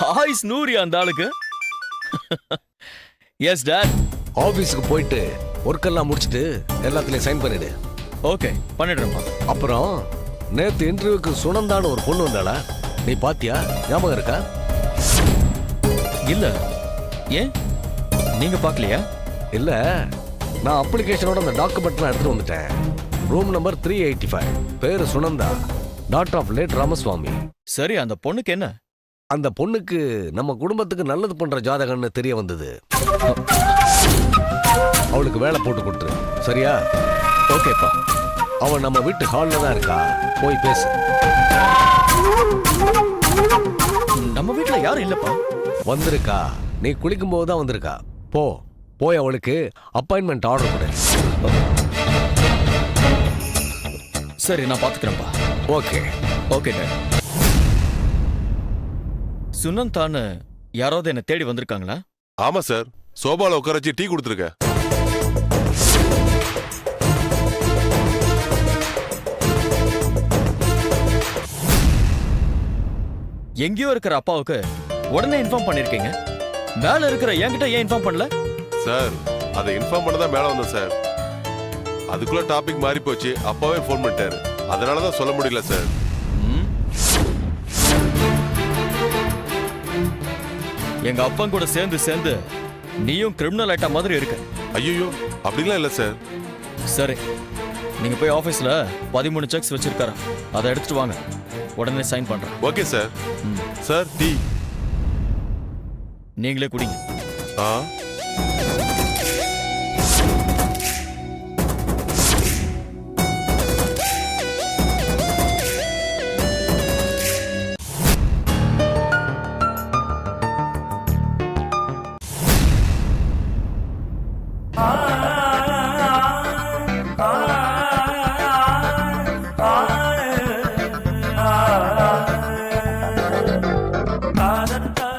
Hi ஸ்னூரியா அந்த ஆளுக்கு. எஸ் டாட். ஆபீஸ்க்கு போயிட்டு ஒர்க் எல்லாம் முடிச்சிட்டு எல்லாத்துலயும் சைன் பண்ணிடு. ஓகே பண்ணிடுறேன்ப்பா. அப்புறம் நேத்து இன்டர்வியூக்கு சுனந்தான ஒரு பொண்ணு வந்தாளா, நீ பாத்தியா? ஞாபகம் இருக்கா? இல்ல, ஏன் நீங்க பாக்கலையா? இல்ல, நான் அப்ளிகேஷனோட அந்த டாக்குமெண்ட்லாம் எடுத்துட்டு வந்துட்டேன். Room number 385. பேரு Sunanda, doctor of late Ramaswamy. சரி, அந்த பொண்ணுக்கு என்ன? அந்த பொண்ணுக்கு நம்ம குடும்பத்துக்கு நல்லது பண்ற ஜாதகம்னு தெரிய வந்தது. அவளுக்கு வேலை போட்டு கொடுத்துரு, சரியா? ஓகேப்பா. அவன் நம்ம வீட்டு ஹால்ல தான் இருக்கா, போய் பேசு. நம்ம வீட்டுல யாரும் இல்லப்பா. வந்திருக்கா, நீ குளிக்கும் போது தான் வந்திருக்கா. போய் அவளுக்கு அப்பாயின்மெண்ட் ஆர்டர் கொடு. சரி, நான் பாத்துக்கிறேன்ப்பா. ஓகே ஓகே டாட். சுனந்தான்னு யாராவது என்ன தேடி வந்திருக்காங்களா? ஆமா சார், சோபால உட்கார வச்சு டீ கொடுத்துருக்க. எங்கேயோ இருக்கிற அப்பாவுக்கு உடனே இன்ஃபார்ம் பண்ணிருக்கீங்க. மேல இருக்கிற என்கிட்ட ஏன் இன்ஃபார்ம் பண்ணல? சார், அதை இன்ஃபார்ம் பண்ண தான் மேல வந்தேன் சார். அதுக்குள்ள டாபிக் மாறி போச்சு, அப்பாவே ஃபோன் பண்ணிட்டாரு. அதனாலதான் சொல்ல முடியல சார். எங்க அப்பா கூட சேர்ந்து நீயும் கிரிமினல் ஐட்டா மாதிரி இருக்க. ஐயோ, அப்படிலாம் இல்ல சார். சரி, நீங்க போய் ஆபீஸ்ல 13 செக்ஸ் வச்சிருக்காரு, அதை எடுத்துட்டு வாங்க. உடனே சைன் பண்றேன். Okay sir. சார், டீ நீங்களே குடிங்க. ஆ,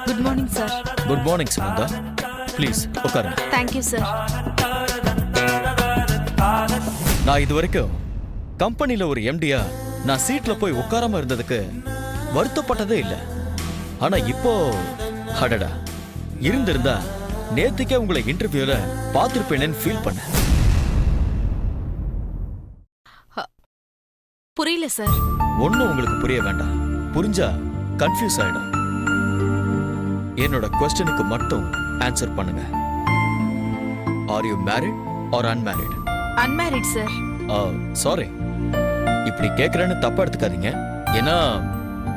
good morning sir. Good morning Sunanda, please உட்காருங்க. Thank you sir. நான் இது வரைக்கும் கம்பெனில ஒரு எம்டியா நான் சீட்ல போய் உட்காராம இருந்ததுக்கு வருத்தப்பட்டதே இல்லை. ஆனா இப்போ அடடா, இருந்திருந்தா நேத்துக்கே உங்களை இன்டர்வியூல பார்த்திருப்பேனேன்னு ஃபீல் பண்ண. புரியல சார். ஒன்னும் உங்களுக்கு புரிய வேண்டாம், புரிஞ்சா கன்ஃபியூஸ் ஆயிடும். என்னோட क्वेश्चனுக்கு மட்டும் ஆன்சர் பண்ணுங்க. Are you married R unmarried? Unmarried sir. Sorry, இப்படி கேக்குறேன்னு தப்பா எடுத்துக்காதீங்க. ஏன்னா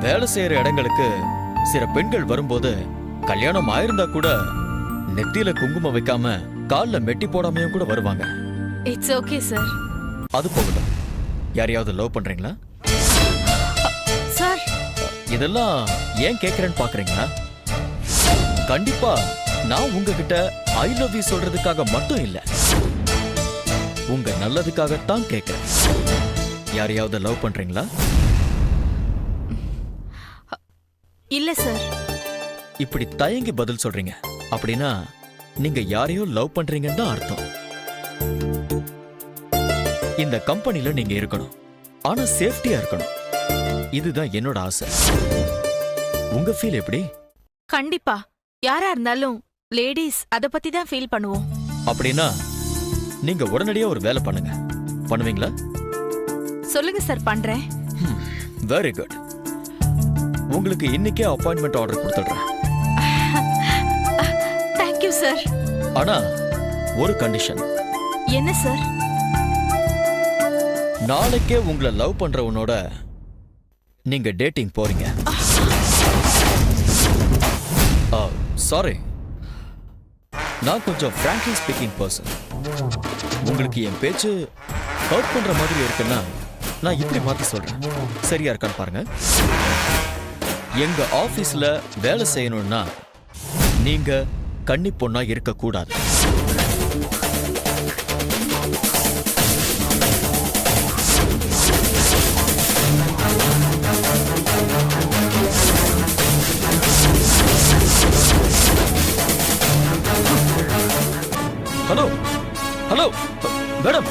வேலை செய்யற இடங்களுக்கு சில பெண்கள் வரும்போது கல்யாணம் ஆயிருந்தா கூட நெத்தியில குங்குமம் வைக்காம கால்ல மெட்டி போடாமையும் கூட வருவாங்க. It's okay sir. அது போகட்டும், யாரையாவது லவ் பண்றீங்களா? சார், இதெல்லாம் ஏன் கேக்குறேன்னு பாக்குறீங்களா? கண்டிப்பா நான் உங்ககிட்ட ஐ லவ் யூ சொல்றதுக்காக மட்டும் இல்ல, உங்க நல்லதுக்காகத்தான் கேக்குறேன். யாரையாவது லவ் பண்றீங்களா? இல்ல சார். இப்படி தயங்கி பதில் சொல்றீங்க அப்படின்னா நீங்க யாரையோ லவ் பண்றீங்கன்னு தான் அர்த்தம். இந்த கம்பெனில நீங்க இருக்கணும், ஆனா சேஃப்டியா இருக்கணும். இதுதான் என்னோட ஆசை. உங்க ஃபீல் எப்படி? கண்டிப்பா யாரா இருந்தாலும் லேடிஸ் அத பத்தி தான் ஃபீல் பண்ணுவோம். அப்படின்னா நீங்க உடனடியா ஒரு வேலை பண்ணுங்க. பண்ணுவீங்களா? சொல்லுங்க சார், பண்றேன். Very good. உங்களுக்கு இன்னைக்கே அப்பாயின்மெண்ட் ஆர்டர் கொடுத்துடுறேன். Thank you sir. ஆனா ஒரு கண்டிஷன். என்ன சார்? நாளைக்கே உங்களை லவ் பண்றவனோட நீங்க டேட்டிங் போறீங்க. சாரி, நான் கொஞ்சம் frankly ஸ்பீக்கிங் பர்சன். உங்களுக்கு என் பேச்சு ஹர்ட் பண்ற மாதிரி இருக்குன்னா நான் இப்படி மாத்தி சொல்றேன். சரியா இருக்கான்னு பாருங்க. எங்க ஆபீஸ்ல வேலை செய்யணும்னா நீங்க கன்னி பொண்ணா இருக்க கூடாது. Hello hello madam,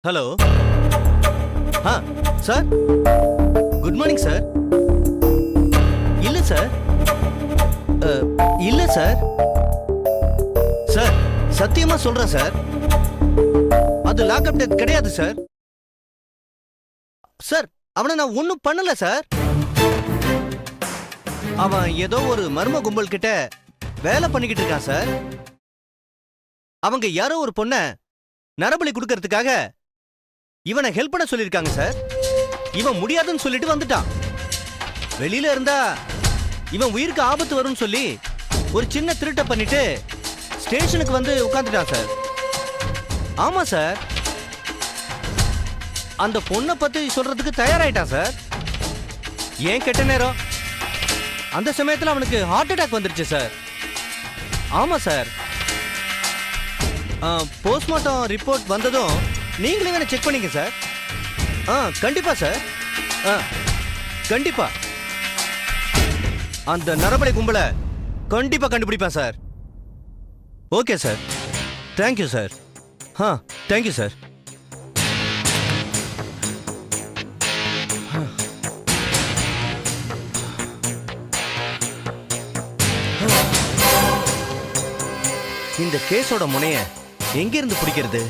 hello sir good morning sir. இல்ல சார் இல்ல சார். சார் சத்தியமா சொல்றேன் சார், அது லாக்அப் டெத் கிடையாது சார். சார் அவனை நான் ஒன்னும் பண்ணல சார். அவன் ஏதோ ஒரு மர்ம கும்பல் கிட்ட வேலை பண்ணிக்கிட்டு இருக்கான் சார். அவங்க யாரோ ஒரு பொண்ண நரபலி கொடுக்கறதுக்காக இவனை ஹெல்ப் பண்ண சொல்லியிருக்காங்க சார். இவன் முடியாதுன்னு சொல்லிட்டு வந்துட்டான். வெளியில இருந்தா இவன் உயிருக்கு ஆபத்து வரும்னு சொல்லி ஒரு சின்ன திருட்ட பண்ணிட்டு ஸ்டேஷனுக்கு வந்து உட்காந்துட்டான் சார். ஆமா சார், அந்த பொண்ணை பத்தி சொல்றதுக்கு தயாராயிட்டான் சார். ஏன் கெட்ட நேரம், அந்த சமயத்துல அவனுக்கு ஹார்ட் அட்டாக் வந்துருச்சு சார். ஆமா சார், போஸ்ட்மார்ட்டம் ரிப்போர்ட் வந்ததும் நீங்களே வேணா செக் பண்ணிக்க சார். கண்டிப்பா சார், கண்டிப்பா அந்த நரபலி கும்பலை கண்டிப்பா கண்டுபிடிப்பேன் sir. Okay sir, thank you sir. Thank you sir. இந்த கேஸோட முனைய எங்கிருந்து பிடிக்கிறது?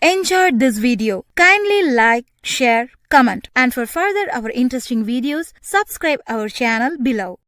enjoyed this video. Kindly like, share, comment, and for further our interesting videos, subscribe our channel below.